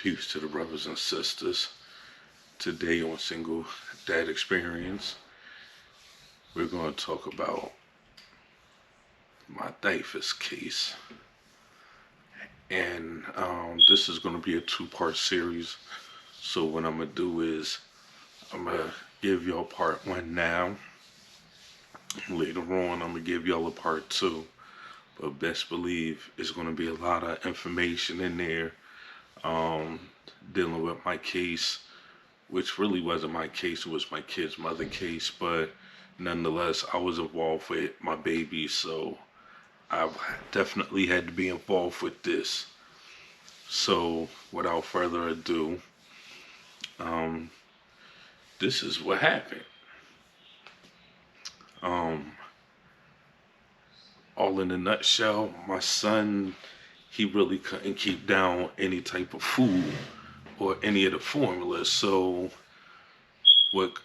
Peace to the brothers and sisters. Today on Single Dad Experience, we're going to talk about my Dyfs case. And this is going to be a two-part series. So what I'm going to do is I'm going to give y'all part one now. Later on, I'm going to give y'all a part two. But best believe it's going to be a lot of information in there dealing with my case, which really wasn't my case. It was my kid's mother case, but nonetheless, I was involved with my baby, so I definitely had to be involved with this. So without further ado, um, this is what happened. Um, all in a nutshell, my son, he really couldn't keep down any type of food or any of the formulas. So what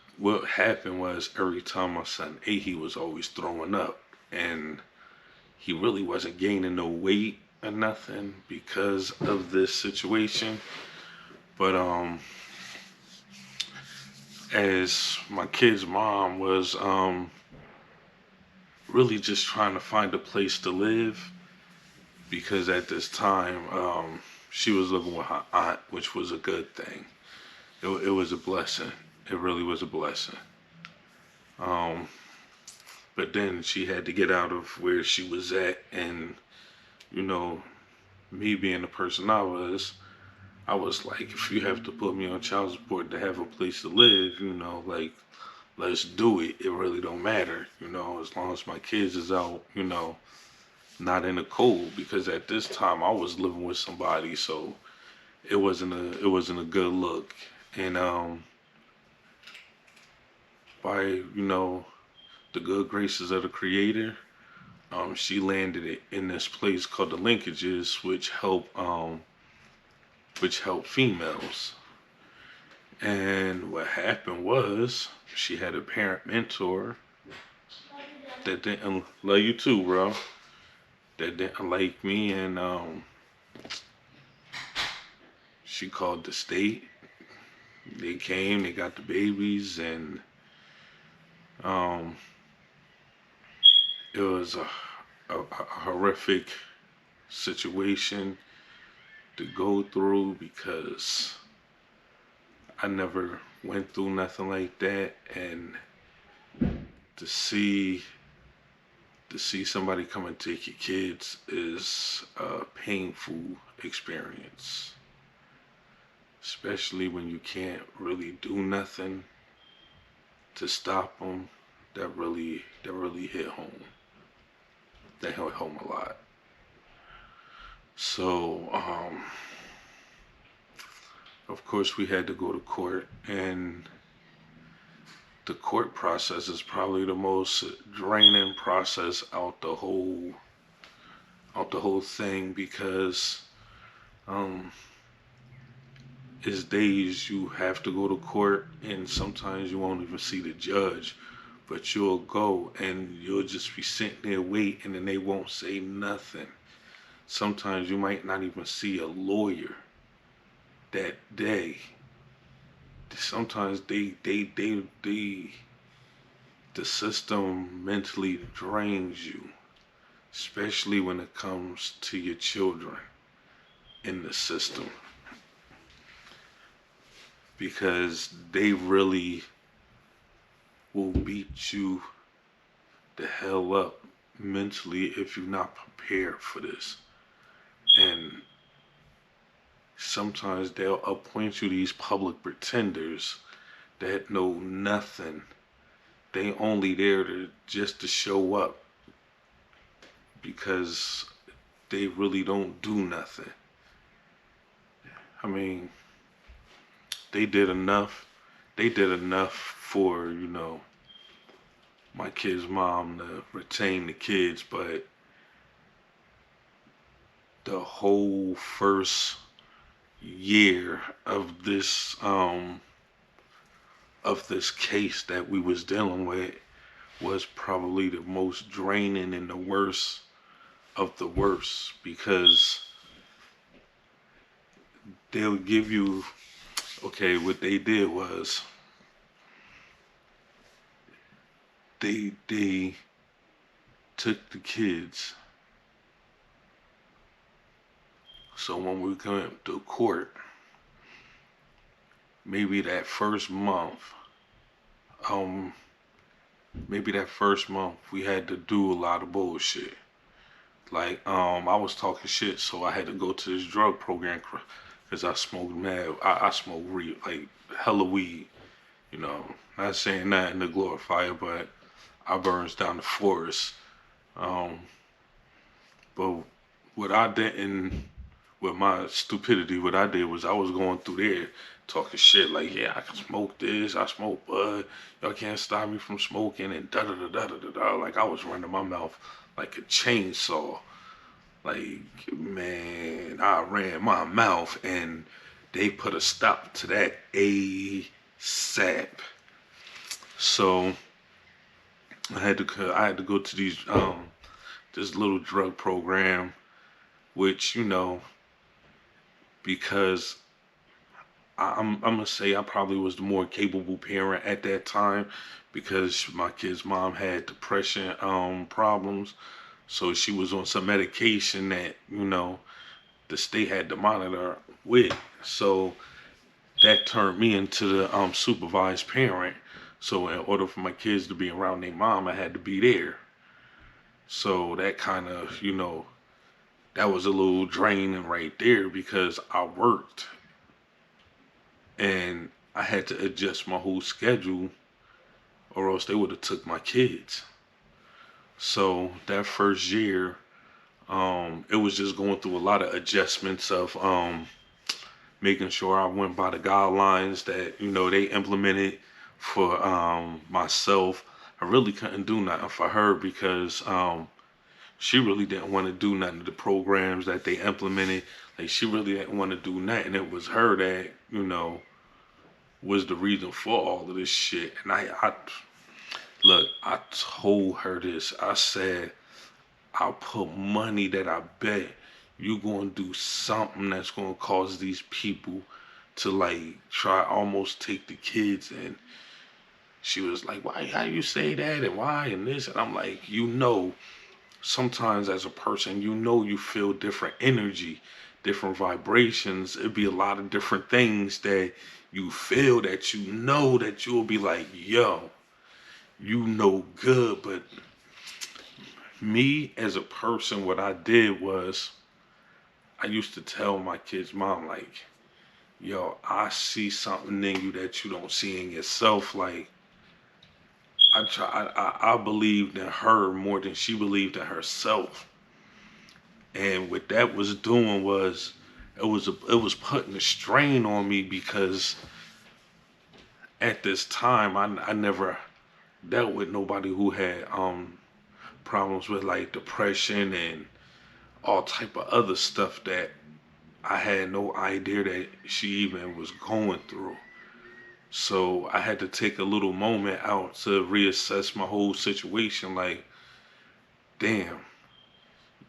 happened was every time my son ate, he was always throwing up, and he really wasn't gaining no weight or nothing because of this situation. But as my kid's mom was really just trying to find a place to live, because at this time she was living with her aunt, which was a good thing. It was a blessing. It really was a blessing. Um, but then she had to get out of where she was at, and you know, me being the person I was like, if you have to put me on child support to have a place to live, like, let's do it. It really don't matter, as long as my kids is out, not in the cold, because at this time I was living with somebody, so it wasn't a good look. And by the good graces of the Creator, she landed it in this place called the Linkages, which help females. And what happened was she had a parent mentor that didn't love you too, bro. That didn't like me, and she called the state. They came, they got the babies, and um, it was a horrific situation to go through, because I never went through nothing like that, and to see somebody come and take your kids is a painful experience, especially when you can't really do nothing to stop them. That really hit home. That hit home a lot. So of course we had to go to court, and the court process is probably the most draining process out the whole thing, because it's days you have to go to court, and sometimes you won't even see the judge, but you'll go and you'll just be sitting there waiting, and they won't say nothing. Sometimes you might not even see a lawyer that day. Sometimes the system mentally drains you, especially when it comes to your children in the system, because they really will beat you the hell up mentally if you're not prepared for this. And sometimes they'll appoint you these public pretenders that know nothing. They only there just to show up, because they really don't do nothing. I mean, they did enough. They did enough for, my kid's mom to retain the kids, but the whole first year of this case that we was dealing with was probably the most draining and the worst of the worst, because they'll give you, okay, what they did was they took the kids. So when we come to court, maybe that first month, um, maybe that first month we had to do a lot of bullshit. Like, I was talking shit, so I had to go to this drug program because I smoked mad. I smoked weed, like hella weed. You know, not saying nothing to glorify it, but I burns down the forest. Um, but what I didn't, with my stupidity, what I did was I was going through there talking shit like, yeah, I can smoke this, I smoke bud, y'all can't stop me from smoking, and da da da da da da da. Like I was running my mouth like a chainsaw. Like, man, I ran my mouth and they put a stop to that ASAP. So I had to go to these this little drug program, which, you know, because I'm gonna say I probably was the more capable parent at that time because my kid's mom had depression problems, so she was on some medication that, you know, the state had to monitor with. So that turned me into the supervised parent. So in order for my kids to be around their mom, I had to be there. So that kind of, you know, that was a little draining right there because I worked and I had to adjust my whole schedule or else they would have took my kids. So that first year, it was just going through a lot of adjustments of making sure I went by the guidelines that, you know, they implemented for myself. I really couldn't do nothing for her because she really didn't want to do nothing of the programs that they implemented. Like she really didn't want to do nothing. It was her that, you know, was the reason for all of this shit. And I look, I told her this. I said, I'll put money that I bet you gonna do something that's gonna cause these people to like try almost take the kids. And she was like, why, how you say that and why and this? And I'm like, you know, sometimes as a person, you know, you feel different energy, different vibrations. It'd be a lot of different things that you feel that you know that you'll be like, yo, you know good. But me as a person, what I did was I used to tell my kid's mom, like, yo, I see something in you that you don't see in yourself. Like, I believed in her more than she believed in herself. And what that was doing was it was putting a strain on me because at this time I never dealt with nobody who had problems with like depression and all type of other stuff that I had no idea that she even was going through. So I had to take a little moment out to reassess my whole situation. Like, damn,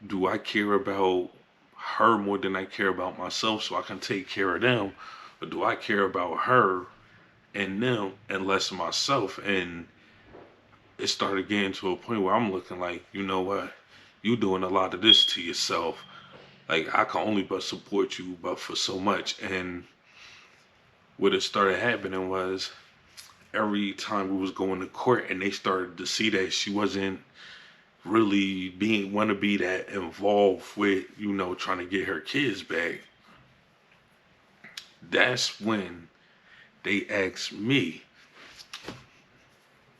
do I care about her more than I care about myself so I can take care of them? Or do I care about her and them and less of myself? And it started getting to a point where I'm looking like, you know what? You doing a lot of this to yourself. Like I can only but support you but for so much. And what it started happening was every time we was going to court and they started to see that she wasn't really being want to be that involved with, you know, trying to get her kids back. That's when they asked me,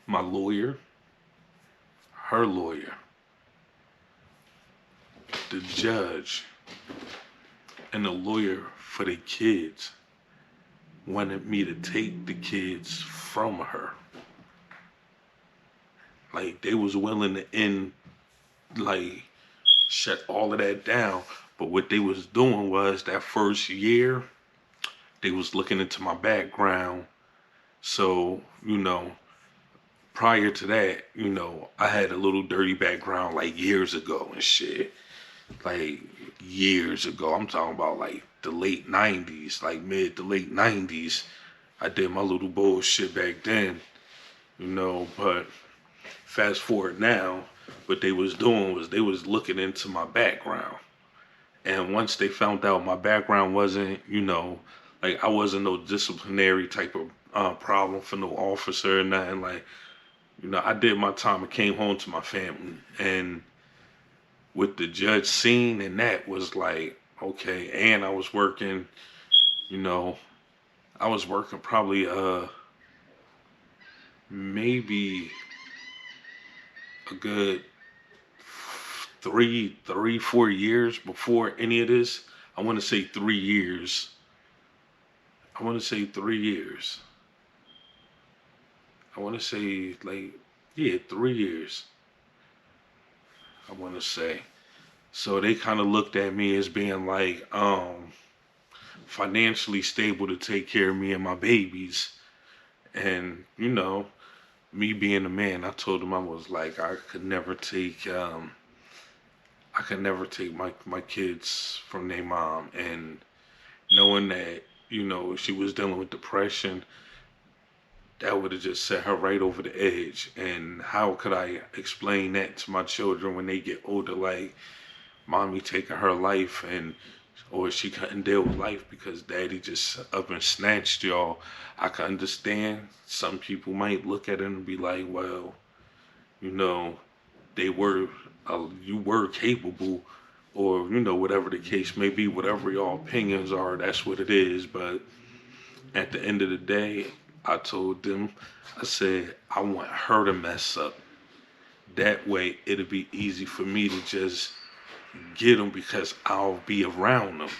my lawyer, her lawyer, the judge, and the lawyer for the kids wanted me to take the kids from her. Like they was willing to end, like shut all of that down. But what they was doing was that first year, they was looking into my background. So, you know, prior to that, you know, I had a little dirty background like years ago and shit. like years ago. I'm talking about like the late 90s, like mid to late 90s. I did my little bullshit back then, but fast forward now, what they was doing was they was looking into my background. And once they found out my background wasn't, like I wasn't no disciplinary type of problem for no officer or nothing, like, I did my time and came home to my family. And with the judge seeing and that was like, okay, and I was working, you know, I was working probably maybe a good 4 years before any of this. I want to say 3 years. I want to say 3 years. I want to say like, yeah, 3 years. I want to say. So they kind of looked at me as being like, financially stable to take care of me and my babies. And, me being a man, I told them I was like, I could never take my kids from their mom. And knowing that, she was dealing with depression, that would have just set her right over the edge. And how could I explain that to my children when they get older? Like, mommy taking her life, or she couldn't deal with life because daddy just up and snatched y'all. I can understand some people might look at it and be like, well, you know, they were, you were capable, or, whatever the case may be, whatever y'all opinions are, that's what it is. But at the end of the day, I told them, I said, I want her to mess up. That way, it'll be easy for me to just get them because I'll be around them.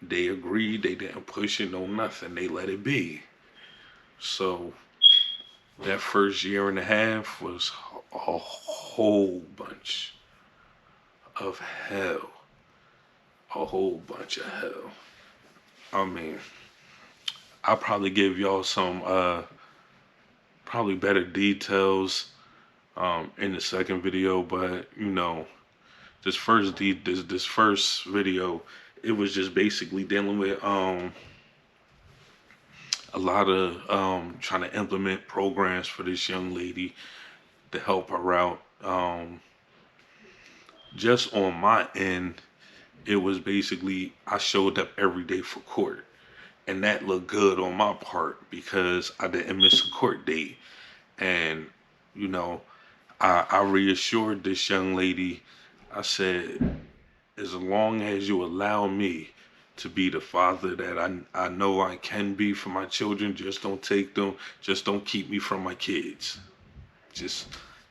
They agreed. They didn't push it, no nothing. They let it be. So that first year and a half was a whole bunch of hell. A whole bunch of hell. I mean, I'll probably give y'all some probably better details in the second video, but this first video, it was just basically dealing with a lot of trying to implement programs for this young lady to help her out. Just on my end, it was basically I showed up every day for court, and that looked good on my part because I didn't miss a court date. And you know, I reassured this young lady. I said, as long as you allow me to be the father that I know I can be for my children, just don't take them, just don't keep me from my kids. Just,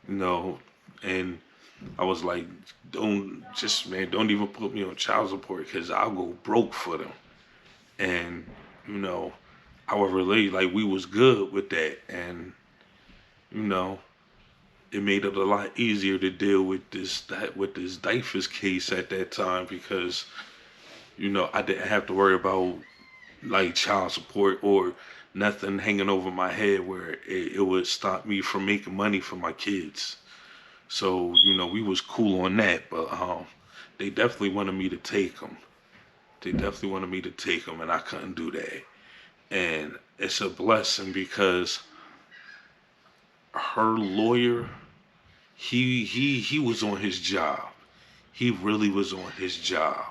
you know, and I was like, don't even put me on child support because I'll go broke for them. And, you know, I would relate, like, we was good with that. And, you know, it made it a lot easier to deal with this Dyfs case at that time because I didn't have to worry about like child support or nothing hanging over my head where it would stop me from making money for my kids. So we was cool on that, but they definitely wanted me to take them. They definitely wanted me to take them, and I couldn't do that. And it's a blessing because her lawyer, he was on his job. He really was on his job.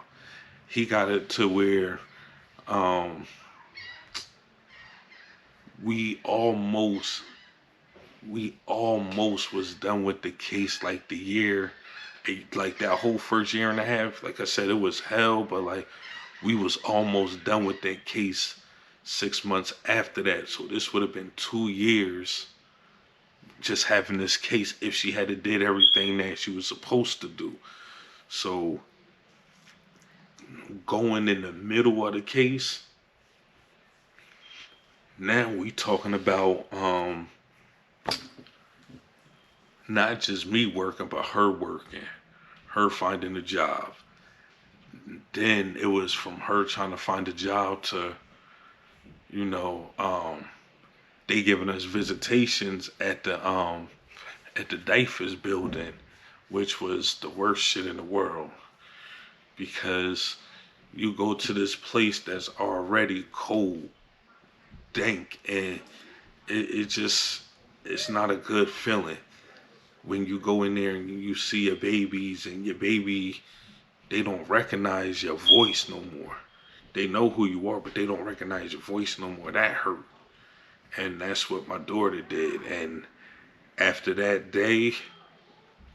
He got it to where um, we almost was done with the case like the year, like that whole first year and a half. Like I said, it was hell, but like we was almost done with that case 6 months after that. So this would have been 2 years just having this case if she had did everything that she was supposed to do. So going in the middle of the case, now we talking about not just me working, but her working, her finding a job. Then it was from her trying to find a job to, you know, they giving us visitations at the Dyfs building, which was the worst shit in the world. because you go to this place that's already cold, dank, and it just, it's not a good feeling when you go in there and you see your babies, and your baby, they don't recognize your voice no more. They know who you are, but they don't recognize your voice no more. That hurt. And that's what my daughter did. And after that day,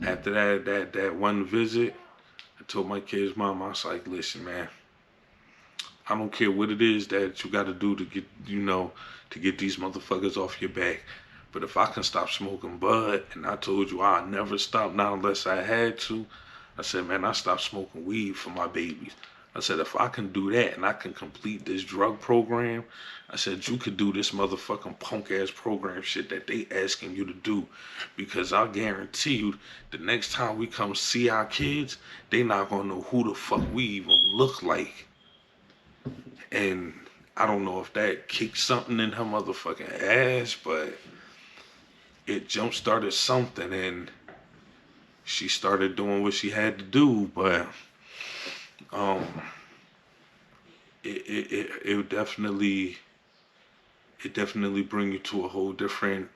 after that one visit, I told my kid's mom, I was like, listen, man, I don't care what it is that you got to do to get, to get these motherfuckers off your back. But if I can stop smoking bud, and I told you I'll never stop, not unless I had to. I said, man, I stopped smoking weed for my babies. I said, if I can do that and I can complete this drug program, I said, you could do this motherfucking punk ass program shit that they asking you to do. Because I guarantee you, the next time we come see our kids, they not gonna know who the fuck we even look like. And I don't know if that kicked something in her motherfucking ass, but it jump started something, and she started doing what she had to do. But it definitely bring you to a whole different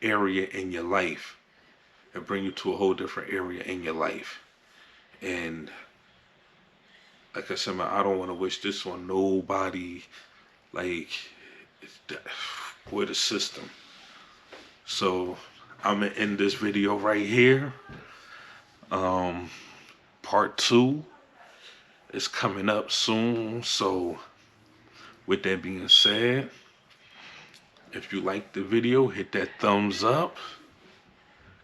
area in your life. It bring you to a whole different area in your life. And like I said, man, I don't want to wish this on nobody, like, with a system. So I'm gonna end this video right here. Part 2 is coming up soon. So with that being said, if you like the video, hit that thumbs up,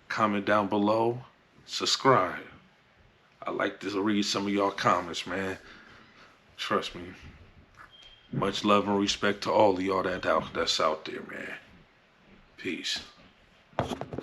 comment down below, subscribe. I like to read some of y'all comments, man. Trust me. Much love and respect to all of y'all that's out there, man. Peace.